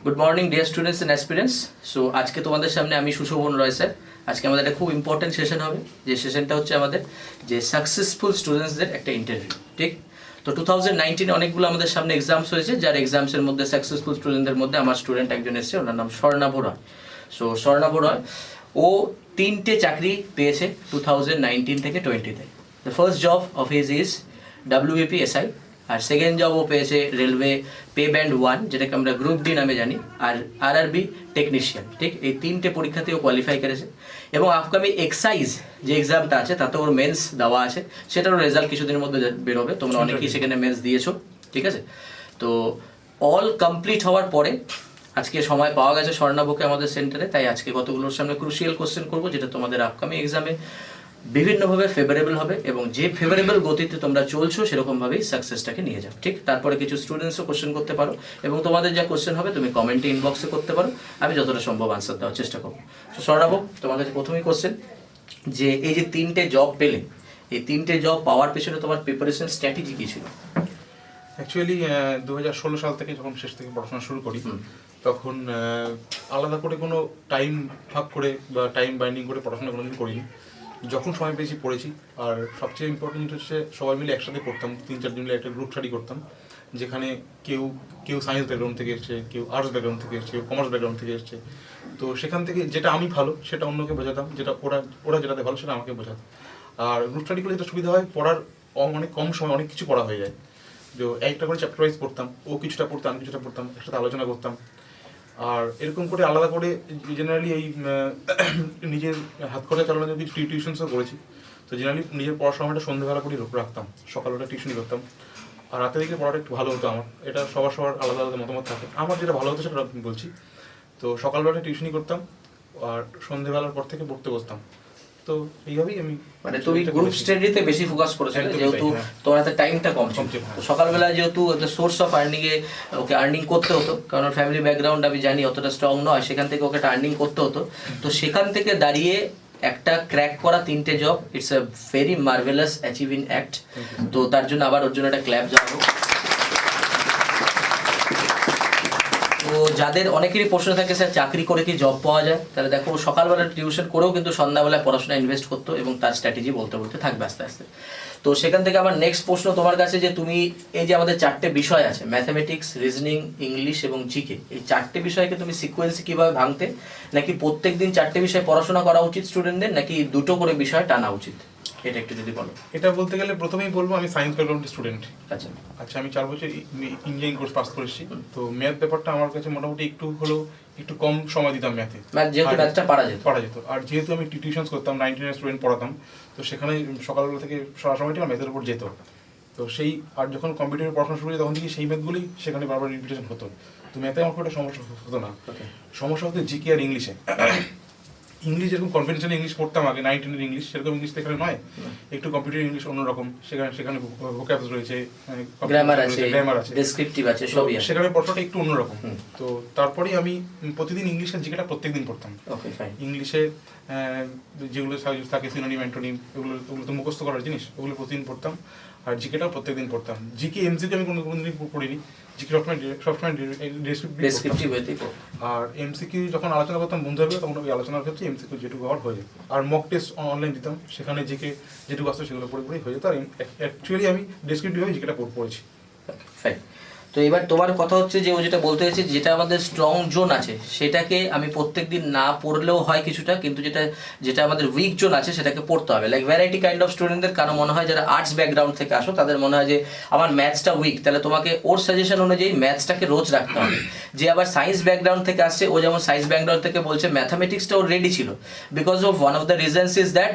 Good morning dear students and aspirants. So আজকে তোমাদের সামনে আমি সুশোভন রয় স্যার। আজকে আমাদের একটা খুব ইম্পর্টেন্ট সেশন হবে, যে সেশনটা হচ্ছে আমাদের যে সাকসেসফুল স্টুডেন্টসদের একটা ইন্টারভিউ। ঠিক, তো 2019 অনেকগুলো আমাদের সামনে এক্সামস হয়েছে, যার এক্সামসের মধ্যে সাকসেসফুল স্টুডেন্টদের মধ্যে আমার স্টুডেন্ট একজন এসেছে, ওনার নাম স্বর্ণাভ রয়। সো স্বর্ণাভ রয় ও 3টে চাকরি পেয়েছে 2019 থেকে 20-তে। The first job of his is WBPSI, আর সেকেন্ড জব ও পেয়েছে রেলওয়ে পে ব্যান্ড 1, যেটাকে আমরা গ্রুপ ডি নামে জানি, আর RRB টেকনিশিয়ান। ঠিক, এই 3টে পরীক্ষাতেও কোয়ালিফাই করেছে এবং আপকামিং এক্সাইজ যে এক্সামটা আছে তাতে ওর মেন্স দেওয়া আছে, সেটারও রেজাল্ট কিছুদিনের মধ্যে বেরোবে। তোমরা অনেকেই সেখানে মেন্স দিয়েছো, ঠিক আছে। তো অল কমপ্লিট হওয়ার পরে আজকে সময় পাওয়া গেছে স্বর্ণাভকে আমাদের সেন্টারে, তাই আজকে কতগুলোর সামনে ক্রুশিয়াল কোশ্চেন করবো, যেটা তোমাদের আপকামিং এক্সামে বিভিন্নভাবে ফেভারেবল হবে, এবং যে ফেভারেবল গতিতে তোমরা চলছো সেরকমভাবেই সাকসেসটাকে নিয়ে যাও। ঠিক, তারপরে কিছু স্টুডেন্টসও কোশ্চেন করতে পারো, এবং তোমাদের যা কোশ্চেন হবে তুমি কমেন্টে ইনবক্সে করতে পারো, আমি যতটা সম্ভব আনসার দেওয়ার চেষ্টা করবো। তো স্বর্ণাভ, তোমার কাছে প্রথমেই কোশ্চেন, যে এই যে 3টে জব পেলে, এই 3টে জব পাওয়ার পেছনে তোমার প্রিপারেশন স্ট্র্যাটেজি কী ছিল? অ্যাকচুয়ালি 2016 সাল থেকে যখন শেষ থেকে পড়াশোনা শুরু করি, তখন আলাদা করে কোনো টাইম ভাগ করে বা টাইম বাইন্ডিং করে পড়াশোনা কোনোদিন করিনি। যখন সময় পেয়েছি পড়েছি। আর সবচেয়ে ইম্পর্টেন্ট হচ্ছে সবাই মিলে একসাথে পড়তাম, 3-4 মিলে একটা গ্রুপ স্টাডি করতাম, যেখানে কেউ সায়েন্স ব্যাকগ্রাউন্ড থেকে এসছে, কেউ আর্টস ব্যাকগ্রাউন্ড থেকে এসছে, কেউ কমার্স ব্যাকগ্রাউন্ড থেকে এসছে। তো সেখান থেকে যেটা আমি ভালো সেটা অন্যকে বোঝাতাম, যেটা ওরা যেটাতে ভালো সেটা আমাকে বোঝাতো। আর গ্রুপ স্টাডি করলে যেটা সুবিধা হয়, পড়ার অনেক কম সময় অনেক কিছু পড়া হয়ে যায়। যে একটা করে চ্যাপ্টার ওয়াইজ পড়তাম, ও কিছুটা পড়তাম, আমি কিছুটা পড়তাম, একসাথে আলোচনা করতাম। আর এরকম করে আলাদা করে জেনারেলি এই নিজের হাত খরচা চালানোর জন্য কিছু টিউশনসও করেছি। তো জেনারেলি নিজের পড়ার সময়টা সন্ধ্যেবেলা করে রাখতাম, সকালবেলা টিউশনই করতাম। আর রাতে দিকে পড়াটা একটু ভালো হতো আমার। এটা সবার আলাদা আলাদা মতামত থাকে, আমার যেটা ভালো হতো সেটা আমি বলছি। তো সকালবেলা টিউশনই করতাম, আর সন্ধ্যেবেলার পর থেকে পড়তে বসতাম। তো এইভাবেই আমি, মানে তুমি গ্রুপ স্টাডিতে বেশি ফোকাস করেছো, যেহেতু তোমার হাতে টাইমটা কম ছিল। সকালবেলা যেহেতু source of earning A okay earning করতে হতো, কারণ ফ্যামিলি ব্যাকগ্রাউন্ড আমি জানি অতটা স্ট্রং নয়, সেখান থেকে ওকে একটা আর্নিং করতে হতো। তো সেখান থেকে দাঁড়িয়ে একটা ক্র্যাক করা 3টে job, it's a very marvellous achieving act. তো তার জন্য আবার ওর জন্য একটা ক্ল্যাপ জানাবো। তো যাদের অনেকেরই প্রশ্ন থাকে, স্যার চাকরি করে কি জব পাওয়া যায়, তাহলে দেখো সকালবেলা টিউশন করেও কিন্তু সন্ধ্যাবেলায় পড়াশোনা ইনভেস্ট করতো, এবং তার স্ট্র্যাটেজি বলতে বলতে থাকবে আস্তে আস্তে। তো সেখান থেকে আমার নেক্সট প্রশ্ন তোমার কাছে, যে তুমি এই যে আমাদের 4টে বিষয় আছে, ম্যাথামেটিক্স, রিজনিং, ইংলিশ এবং জিকে, এই 4টে বিষয়কে তুমি সিকোয়েন্সে কীভাবে ভাঙতে, নাকি প্রত্যেক দিন 4টে বিষয় পড়াশোনা করা উচিত স্টুডেন্টদের, নাকি 2টো করে বিষয় টানা উচিত, এটা একটু যদি বলো। এটা বলতে গেলে প্রথমেই বলবো আমি সায়েন্স ব্যাকগ্রাউন্ডের স্টুডেন্ট। আচ্ছা, আমি 4 বছর ইঞ্জিনিয়ারিং কোর্স পাস করেছি। তো ম্যাথ ব্যাপারটা আমার কাছে মোটামুটি একটু কম সময় দিতাম ম্যাথে, যেহেতু ম্যাথটা পারা যেত। আর যেহেতু আমি টিউশনস করতাম, 19 স্টুডেন্ট পড়াতাম, তো সেখানে সকালবেলা থেকে সারা সময়টা আমার ম্যাথের উপর যেত। তো আর যখন কম্পিউটারে পড়াশোনা শুরু করি, তখন থেকে সেই ম্যাথগুলোই সেখানে বারবার রিপিটেশন হতো। তো ম্যাথে আমার খুব একটা সমস্যা হতো না। সমস্যা হতো জিকে আর ইংলিশে। ইংলিশ যেরকম কনভেনশনাল ইংলিশ পড়তাম আগে, 19 ইংলিশ, সেরকম ইংলিশ তো এখানে নয়। একটু কম্পিউটার ইংলিশ অন্যরকম, সেখানে ভোক্যাবস রয়েছে, গ্রামার আছে, ডেসক্রিপটিভ আছে, সবই আছে, সেখানে পড়াটা একটু অন্যরকম। তো তারপরেই আমি প্রতিদিন ইংলিশ আর জিকেটা প্রত্যেকদিন পড়তাম। ইংলিশে যেগুলো থাকে সিনোনিম, অ্যান্টোনিম, এগুলো তো মুখস্থ করার জিনিস, ওগুলো প্রতিদিন পড়তাম। আর জিকেটাও প্রত্যেকদিন পড়তাম। জিকে এমসিকে আমি কোনোদিন পড়িনি, জিকে সবসময় ডেসক্রিপটিভ হয়েছে। আর এমসিকিউ যখন আলোচনা করতাম বন্ধুদের, তখন ওই আলোচনার ক্ষেত্রে এমসিকিউ যেটুকু হওয়ার হয়ে যেত। আর মক টেস্ট অনলাইন দিতাম, সেখানে জিকে যেটুকু আসতো সেগুলো পড়ে হয়ে যেত। আর অ্যাকচুয়ালি আমি ডেসক্রিপটিভভাবে জিকেটা পড়েছি। তো এবার তোমার কথা হচ্ছে যে ও যেটা বলতে চাইছে, যেটা আমাদের স্ট্রং জোন আছে সেটাকে আমি প্রত্যেকদিন না পড়লেও হয় কিছুটা, কিন্তু যেটা আমাদের উইক জোন আছে সেটাকে পড়তে হবে। লাইক ভ্যারাইটি কাইন্ড অফ স্টুডেন্টদের কারো মনে হয়, যারা আর্টস ব্যাকগ্রাউন্ড থেকে আসো তাদের মনে হয় যে আমার ম্যাথসটা উইক, তাহলে তোমাকে ওর সাজেশন অনুযায়ী ম্যাথসটাকে রোজ রাখতে হবে। যে আবার সায়েন্স ব্যাকগ্রাউন্ড থেকে আসছে, ও যেমন সায়েন্স ব্যাকগ্রাউন্ড থেকে বলছে ম্যাথামেটিক্সটা ওর রেডি ছিল, because of one of the reasons is that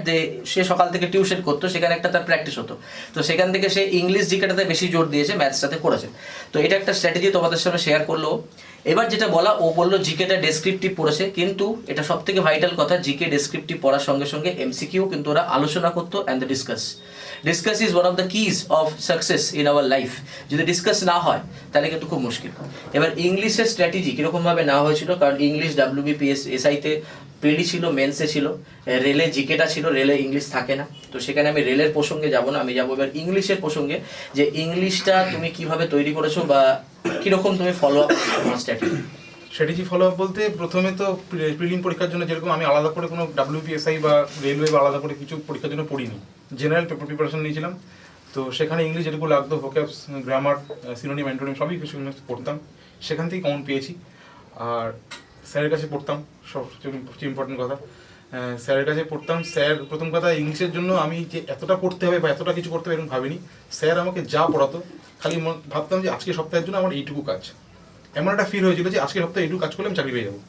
সে সকাল থেকে টিউশন করতো, সেখানে একটা তার প্র্যাকটিস হতো। তো সেখান থেকে সে ইংলিশ জিকেটাতে বেশি জোর দিয়েছে, ম্যাথসটাতে করেছে। তো এটা একটা স্ট্র্যাটেজি তোমাদের সামনে শেয়ার করলো। এবার যেটা বলা, ও বললো জিকেটা ডেসক্রিপটিভ পড়েছে, কিন্তু এটা সব থেকে ভাইটাল কথা, জিকে ডেসক্রিপটিভ পড়ার সঙ্গে সঙ্গে এমসিকিউ কিন্তু ওরা আলোচনা করতো, and the discuss is one of the keys of success in our life. যদি ডিসকাস না হয় তাহলে কিন্তু খুব মুশকিল। এবার ইংলিশের স্ট্র্যাটেজি কীরকমভাবে নেওয়া হয়েছিল, কারণ ইংলিশ WBPSI-তে প্রিলি ছিল, মেন্সে ছিল, রেলে জিকেটা ছিল, রেলে ইংলিশ থাকে না। তো সেখানে আমি রেলের প্রসঙ্গে যাব না, আমি যাবো এবার ইংলিশের প্রসঙ্গে, যে ইংলিশটা তুমি কিভাবে তৈরি করেছো বা কীরকম তুমি follow up strategy. Strategy follow up বলতে প্রথমে তো প্রিলিম পরীক্ষার জন্য যেরকম আমি আলাদা করে কোনো WPSI বা রেলওয়ে বা আলাদা করে কিছু পরীক্ষার জন্য পড়িনি, জেনারেল পেপার প্রিপারেশন নিয়েছিলাম। তো সেখানে ইংলিশ যেটুকু লাগতো, ভোক্যাবস, গ্রামার, সিনোনিম, অ্যান্টোনিম সবই কিছু পড়তাম, সেখান থেকেই কমন পেয়েছি। আর স্যারের কাছে পড়তাম, সবচেয়ে ইম্পর্টেন্ট কথা, স্যারের কাছে পড়তাম। স্যার প্রথম কথা ইংলিশের জন্য আমি যে এতটা পড়তে হবে বা এতটা কিছু করতে হবে এরকম ভাবিনি। স্যার আমাকে যা পড়াতো খালি ভাবতাম যে আজকে সপ্তাহের জন্য আমার এইটুকু কাজ। এমন একটা ফিল হয়েছিল যে আজকে সপ্তাহে এইটুকু কাজ করলে আমি চাকরি পেয়ে যাবো।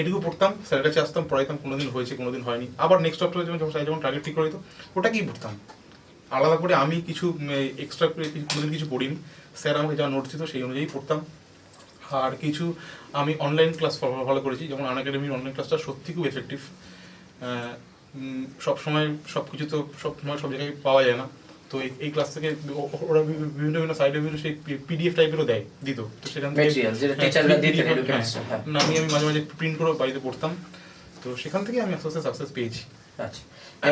এটুকু পড়তাম, স্যারের কাছে আসতাম, পড়াইতাম, কোনোদিন হয়েছে কোনোদিন হয়নি। আবার নেক্সট সপ্তাহে যখন স্যার যখন টার্গেট ঠিক করে দিত ওটাকেই পড়তাম। আলাদা করে আমি কিছু এক্সট্রা করে কোনোদিন কিছু পড়িনি, স্যার আমাকে যা নোটস দিত সেই অনুযায়ী পড়তাম। আর কিছু আমি অনলাইন ক্লাস ফলো করেছি, যেমন আনএকাডেমির অনলাইন ক্লাসটা সত্যি খুব এফেক্টিভ। সব সময় সব কিছু তো সব সময় সব জায়গায় পাওয়া যায় না, তো এই ক্লাস থেকে ওরা বিভিন্ন বিভিন্ন সাইডে বিভিন্ন সেই PDF টাইপেরও দিত, তো সেখান থেকে আমি মাঝে মাঝে প্রিন্ট করেও বাড়িতে পড়তাম। তো সেখান থেকে আমি আস্তে আস্তে সাকসেস পেয়েছি। আচ্ছা,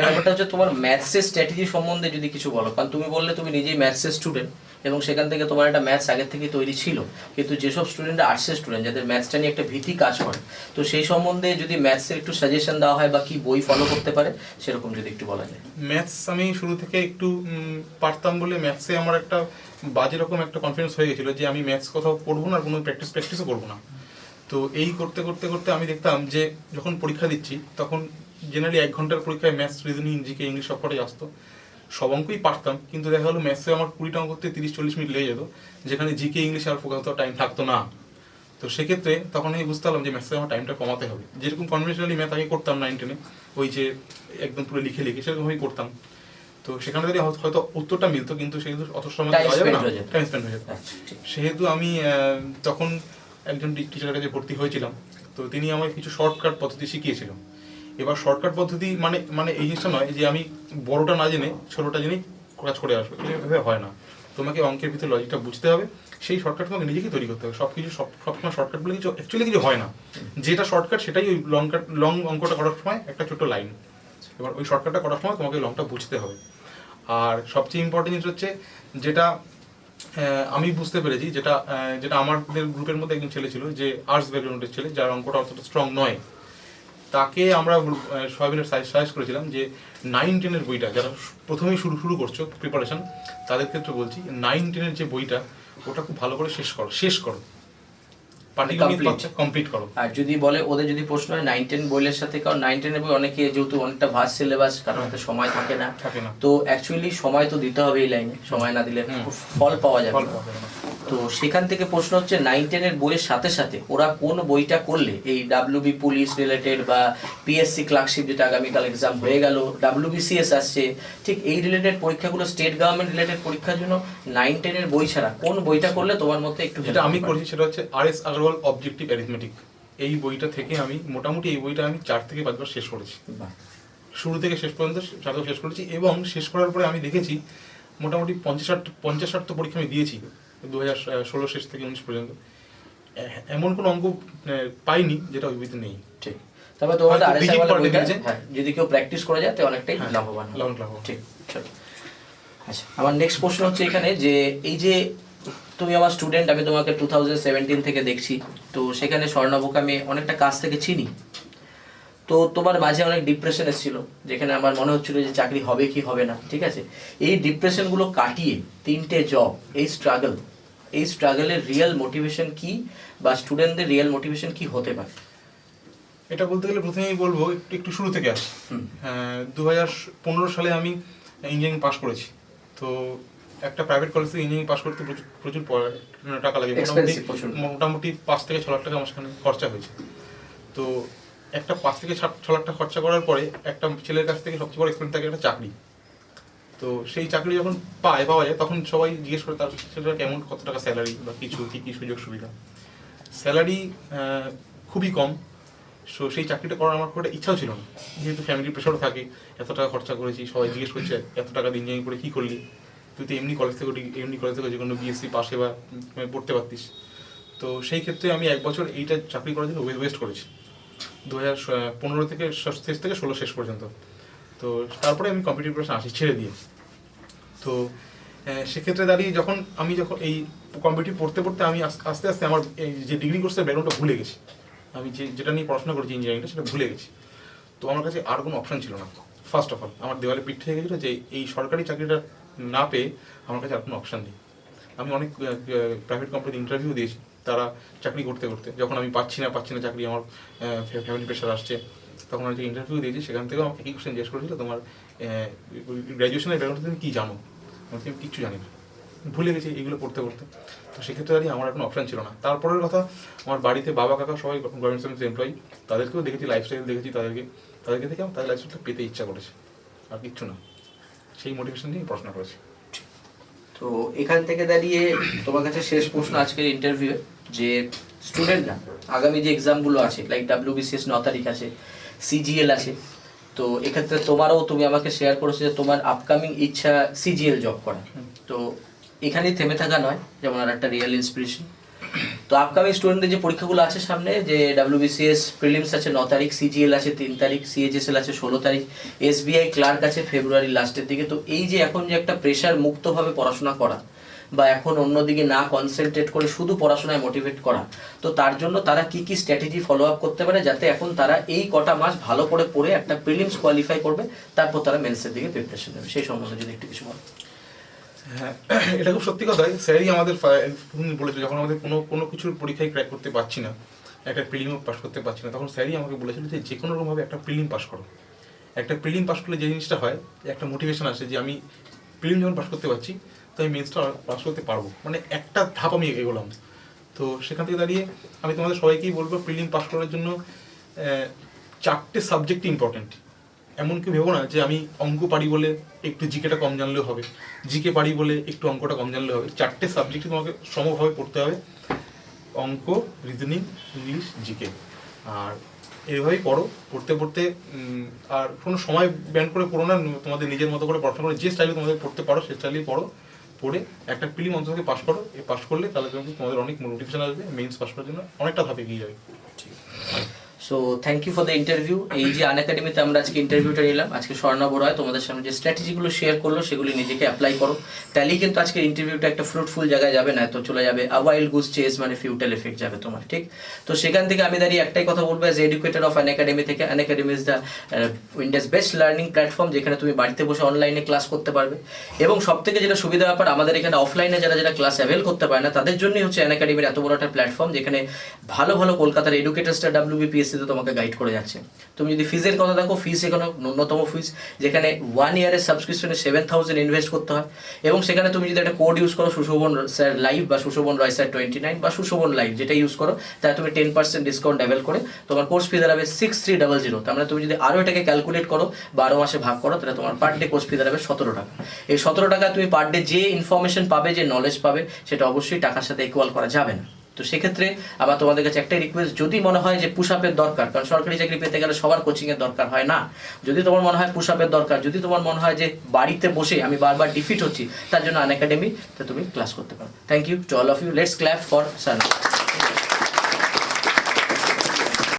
ব্যাপারটা হচ্ছে তোমার ম্যাথসের স্ট্র্যাটেজি সম্বন্ধে যদি কিছু বলো, কারণ তুমি বললে তুমি নিজেই ম্যাথসের স্টুডেন্ট এবং সেখান থেকে তোমার একটা ম্যাথস আগের থেকে তৈরি ছিল, কিন্তু যেসব স্টুডেন্টরা আর্টসের স্টুডেন্ট যাদের ম্যাথসটা নিয়ে একটা ভীতি কাজ করে, তো সেই সম্বন্ধে যদি ম্যাথসের একটু সাজেশন দেওয়া হয় বা কি বই ফলো করতে পারে সেরকম যদি একটু বলা যায়। ম্যাথস আমি শুরু থেকে একটু পারতাম বলে ম্যাথসে আমার একটা বাজে রকম একটা কনফিডেন্স হয়ে গেছিলো যে আমি ম্যাথস কোথাও পড়বো না, আর কোনো প্র্যাকটিসও করবো না। তো এই করতে করতে করতে আমি দেখতাম যে যখন পরীক্ষা দিচ্ছি তখন জেনারেলি 1 ঘন্টার পরীক্ষায় ম্যাথস, রিজনিং, জিকে, ইংলিশ সবকটাই আসতো, সব অঙ্কই পারতাম, কিন্তু দেখা গেলো ম্যাথসে আমার 20টা অঙ্ক করতে 30-40 মিনিট লেগে যেত, যেখানে জিকে, ইংলিশ আর ফোকাস টাইম থাকতো না। তো সেক্ষেত্রে তখন আমি বুঝতে পারলাম যে ম্যাথসে আমার টাইমটা কমাতে হবে। যেরকম কনভেনশনালি ম্যাথ আগে করতাম 9-10-এ, ওই যে একদম পুরো লিখে লিখে সেরকমভাবেই করতাম, তো সেখানে যদি হয়তো উত্তরটা মিলতো, কিন্তু সেহেতু অত সময় দেওয়া যাবে না, টাইম স্পেন্ড হয়ে যেত। সেহেতু আমি তখন একজন টিচারের কাছে ভর্তি হয়েছিলাম, তো তিনি আমাকে কিছু শর্টকাট পদ্ধতি শিখিয়েছিল। এবার শর্টকাট পদ্ধতি মানে এই জিনিসটা নয় যে আমি বড়টা না জেনে ছোটটা জেনেই কাজ করে আসবো, এভাবে হয় না। তোমাকে অঙ্কের ভিতরে লজিকটা বুঝতে হবে, সেই শর্টকাট তোমাকে নিজেকে তৈরি করতে হবে। সবসময় শর্টকাট বলে কিছু অ্যাকচুয়ালি কিছু হয় না, যেটা শর্টকাট সেটাই ওই লং অঙ্কটা করার সময় একটা ছোট লাইন। এবার ওই শর্টকাটটা করার সময় তোমাকে লংটা বুঝতে হবে। আর সবচেয়ে ইম্পর্টেন্ট জিনিস হচ্ছে যেটা আমি বুঝতে পেরেছি, যেটা আমাদের গ্রুপের মধ্যে একজন ছেলে ছিল যে আর্টস ব্যাকগ্রাউন্ডের ছেলে, যার অঙ্কটা অতটা স্ট্রং নয়, তাকে আমরা সবাই মিলে সাজেস্ট করেছিলাম যে 9-10-এর বইটা, যারা প্রথমেই শুরু করছো প্রিপারেশন, তাদের ক্ষেত্রে বলছি 9-10-এর যে বইটা ওটা খুব ভালো করে শেষ করো, কমপ্লিট করো। আর যদি বলে ওদের যদি প্রশ্ন হয় 9-10 বইয়ের সাথে, কারণ 9-10-এর বই অনেকে যেহেতু অনেকটা ভাস্ট সিলেবাস, কারণ হাতে সময় থাকে না, তো অ্যাকচুয়ালি সময় তো দিতে হবে এই লাইনে, সময় না দিলে ফল পাওয়া যাবে না। তো সেখান থেকে প্রশ্ন হচ্ছে 9-10-এর বইয়ের সাথে সাথে ওরা কোন বইটা করলে এই WB পুলিশ রিলেটেড বা PSC ক্লার্কশিপ, যেটা আগামীকাল এক্সাম হয়ে গেল, WBCS আসছে, ঠিক এই রিলেটেড পরীক্ষাগুলো, স্টেট গভর্নমেন্ট রিলেটেড পরীক্ষার জন্য 9-10-এর বই ছাড়া কোন বইটা করলে তোমার মতে একটু, যেটা আমি করেছি সেটা হচ্ছে RS আগরওয়াল অবজেক্টিভ অ্যারিথমেটিক। এই বইটা থেকে আমি মোটামুটি এই বইটা আমি 4 থেকে 5 বার শেষ করেছি, শুরু থেকে শেষ পর্যন্ত 4 বার শেষ করেছি। এবং শেষ করার পরে আমি দেখেছি মোটামুটি 50-60 তো পরীক্ষা আমি দিয়েছি 2016 শেষ থেকে 19 পর্যন্ত, এমন কোনো অঙ্ক পাইনি যেটা ওই বইতে নেই। ঠিক, তবে তোমাদের যদি কেউ প্র্যাকটিস করে যায় তো অনেকটাই লাভবান। ঠিক, চলো। আচ্ছা, আমার নেক্সট প্রশ্ন হচ্ছে এখানে যে এই যে তুমি আমার স্টুডেন্ট, আমি তোমাকে 2017 থেকে দেখছি, তো সেখানে স্বর্ণাবকে আমি অনেকটা কাছ থেকে চিনি, তো তোমার মাঝে অনেক ডিপ্রেশন এসেছিল, যেখানে আমার মনে হচ্ছিল যে চাকরি হবে কি হবে না। ঠিক আছে, এই ডিপ্রেশনগুলো কাটিয়ে 3টে জব, এই স্ট্রাগলের রিয়েল মোটিভেশন কি, বা স্টুডেন্টদের রিয়েল মোটিভেশন কি হতে পারে? এটা বলতে গেলে প্রথমেই বলবো একটু শুরু থেকে আসি। 2015 সালে আমি ইঞ্জিনিয়ারিং পাস করেছি। তো একটা প্রাইভেট কলেজ থেকে ইঞ্জিনিয়ারিং পাস করতে প্রচুর টাকা লাগে, মোটামুটি 5 থেকে 6 লাখ টাকা আমার সেখানে খরচা হয়েছে। তো একটা 5 থেকে 6 লাখ টাকা খরচা করার পরে একটা ছেলের কাছ থেকে সবচেয়ে বড় এক্সপেরিয়েন্স থাকে একটা চাকরি। তো সেই চাকরি যখন পাওয়া যায় তখন সবাই জিজ্ঞেস করে তার সেটা কেমন, কত টাকা স্যালারি বা কী সুযোগ সুবিধা। স্যালারি খুবই কম। সো সেই চাকরিটা করার আমার খুব একটা ইচ্ছাও ছিল না, যেহেতু ফ্যামিলির প্রেশারও থাকে, এত টাকা খরচা করেছি, সবাই জিজ্ঞেস করছে এত টাকা দিয়ে ইঞ্জিনিয়ারিং করে কী করলি, তুই তো এমনি কলেজ থেকে যে কোনো BSc পাশে বা পড়তে পারতিস। তো সেই ক্ষেত্রে আমি 1 বছর এইটা চাকরি করার জন্য ওয়েস্ট করেছি, 2015 থেকে শেষ থেকে 16 শেষ পর্যন্ত। তো তারপরে আমি কম্পিটিটিভ প্রিপারেশন আসি ছেড়ে দিয়ে। তো সেক্ষেত্রে দাঁড়িয়ে যখন এই কম্পিটিটিভ পড়তে পড়তে আমি আস্তে আস্তে আমার এই যে ডিগ্রি কোর্সের ব্যাকগ্রাউন্ডটা ভুলে গেছি, আমি যেটা নিয়ে পড়াশোনা করেছি ইঞ্জিনিয়ারিংটা সেটা ভুলে গেছি। তো আমার কাছে আর কোনো অপশন ছিল না। ফার্স্ট অফ অল আমার দেওয়ালে পিঠ থেকে গেছিলো যে এই সরকারি চাকরিটা না পেয়ে আমার কাছে আর কোনো অপশান নেই। আমি অনেক প্রাইভেট কোম্পানিতে ইন্টারভিউ দিয়েছি, তারা চাকরি করতে করতে যখন আমি পাচ্ছি না চাকরি, আমার ফ্যামিলি প্রেশার আসছে, তখন আমি যে ইন্টারভিউ দিয়েছি সেখান থেকেও আমাকে একই কোশ্চেন জিজ্ঞেস করেছিল, তোমার গ্র্যাজুয়েশনের ব্যাকগ্রাউন্ডে তুমি কী জানো? আমি কিচ্ছু জানি না, ভুলে গেছি এইগুলো পড়তে পড়তে। তো সেক্ষেত্রে দাঁড়িয়ে আমার কোনো অপশান ছিল না। তারপরের কথা, আমার বাড়িতে বাবা কাকা সবাই গভর্নমেন্ট সার্ভিস এমপ্লয়ি, তাদেরকেও দেখেছি, লাইফস্টাইল দেখেছি তাদেরকে দেখে আমার তাদের লাইফস্টাইলটা পেতে ইচ্ছা করেছে, আর কিচ্ছু না। সেই মোটিভেশন নিয়ে পড়াশোনা করেছি। তো এখান থেকে দাঁড়িয়ে তোমার কাছে শেষ প্রশ্ন আজকের ইন্টারভিউ, যে স্টুডেন্টরা আগামী যে এক্সামগুলো আছে, লাইক WBCS 9 তারিখ আছে, CGL আছে, তো এক্ষেত্রে তুমি আমাকে শেয়ার করেছো যে তোমার আপকামিং ইচ্ছা CGL জব করা। তো এখানেই থেমে থাকা নয়, যেমন আর একটা রিয়েল ইন্সপিরেশন। তো আপকামিং স্টুডেন্টদের যে পরীক্ষাগুলো আছে সামনে, যে WBCS প্রিলিমস আছে 9 তারিখ, CGL আছে 3 তারিখ, CHSL আছে 16 তারিখ, SBI ক্লার্ক আছে ফেব্রুয়ারি লাস্টের দিকে। তো এই যে এখন যে একটা প্রেশার মুক্তভাবে পড়াশোনা করা, বা এখন অন্যদিকে না কনসেন্ট্রেট করে শুধু পড়াশোনায় মোটিভেট করা, তো তার জন্য তারা কি কি স্ট্র্যাটেজি ফলো আপ করতে পারে, যাতে এখন তারা এই কটা মাস ভালো করে পড়ে একটা প্রিলিমস কোয়ালিফাই করবে, তারপর তারা মেন্সের দিকে প্রিপারেশন নেবে, সেই সম্বন্ধে যদি একটু কিছু বলো। হ্যাঁ, এটা খুব সত্যি কথাই। স্যারই আমাদের বলেছিল, যখন আমাদের কোনো কিছুর পরীক্ষায় ক্র্যাক করতে পারছি না, একটা প্রিলিম পাস করতে পারছি না, তখন স্যারই আমাকে বলেছিল যে কোনো রকমভাবে একটা প্রিলিম পাস করো। একটা প্রিলিম পাস করলে যে জিনিসটা হয়, একটা মোটিভেশন আসে যে আমি প্রিলিম যখন পাস করতে পারছি তো আমি মেন্সটা পাস করতে পারবো, মানে একটা ধাপ আমি এগোলাম। তো সেখান থেকে দাঁড়িয়ে আমি তোমাদের সবাইকেই বলবো, প্রিলিম পাস করার জন্য 4টে সাবজেক্ট ইম্পর্টেন্ট। এমন কি ভেবো না যে আমি অঙ্ক পারি বলে একটু জিকেটা কম জানলেও হবে, জিকে পারি বলে একটু অঙ্কটা কম জানলেও হবে। 4টে সাবজেক্টে তোমাকে সমভাবে পড়তে হবে, অঙ্ক, রিজনিং, ইংলিশ, জিকে। আর এইভাবেই পড়তে পড়তে আর কোনো সময় ব্যান্ড করে পড়ো না, তোমাদের নিজের মতো করে পড়াশোনা করে যে স্টাইলে তোমাদের পড়তে পারো সে স্টাইলেই পড়ে একটা প্রিলিম অন্তত পাস করো। এই পাস করলে তাহলে তোমাদের অনেক মোটিভেশন আসবে, মেইনস পাস করার জন্য অনেকটা ধাপে এগিয়ে যাবে। So thank you for the interview. এই যে আনএকাডেমিতে আমরা আজকে ইন্টারভিউটা নিলাম, আজকে স্বর্ণাভ রায় তোমাদের সামনে যে স্ট্র্যাটেজিগুলো শেয়ার করলো সেগুলি নিজেকে অ্যাপ্লাই করো, তাহলেই কিন্তু আজকের ইন্টারভিউটা একটা ফ্রুটফুল জায়গায় যাবে, না তো চলে যাবে ওয়াইল্ড গুজ চেজ, মানে ফিউটাল এফেক্ট যাবে তোমার, ঠিক? তো সেখান থেকে আমি দাঁড়িয়ে একটাই কথা বলবো, অ্যাজ এডুকেটর অফ আনএকাডেমি থেকে, Unacademy is the India's best learning platform, যেখানে তুমি বাড়িতে বসে অনলাইনে ক্লাস করতে পারবে। এবং সব থেকে যেটা সুবিধা ব্যাপার, আমাদের এখানে অফলাইনে যারা ক্লাস অ্যাভেল করতে পারে না, তাদের জন্যই হচ্ছে আনএকাডেমির এত বড় একটা প্ল্যাটফর্ম, যেখানে ভালো ভালো কলকাতার এডুকেটার্সরা WBPSC-তে তোমাকে গাইড করে যাচ্ছে। তুমি যদি ফিজের কথা দেখো, ফিজ এখানে ন্যূনতম ফিজ, যেখানে 1 ইয়ারের সাবস্ক্রিপশনে 7,000 ইনভেস্ট করতে হয়। এবং সেখানে তুমি যদি একটা কোড ইউজ করো, সুশোভন স্যার লাইভ বা সুশোভন রয় স্যার 29 বা সুশোভন লাইভ, যেটা ইউজ করো, তাহলে তুমি 10% ডিসকাউন্ট অ্যাভেল করে তোমার কোর্স ফি দাঁড়াবে 6300। তার মানে তুমি যদি আরও এটাকে ক্যালকুলেট করো, 12 মাসে ভাগ করো, তাহলে তোমার পার ডে কোর্স ফি দাঁড়াবে 17 টাকা। এই 17 টাকা তুমি পার ডে যে ইনফরমেশন পাবে, যে নলেজ পাবে, সেটা অবশ্যই টাকার সাথে ইকুয়াল করা যাবে না। তো সেক্ষেত্রে আবার তোমাদের কাছে একটাই রিকোয়েস্ট, যদি মনে হয় যে পুশ আপের দরকার, কারণ সরকারি চাকরি পেতে গেলে সবার কোচিংয়ের দরকার হয় না, যদি তোমার মনে হয় পুশ আপের দরকার, যদি তোমার মনে হয় যে বাড়িতে বসে আমি বারবার ডিফিট হচ্ছি, তার জন্য আনএকাডেমিতে তুমি ক্লাস করতে পারো। Thank you to all of you. Let's clap for sir.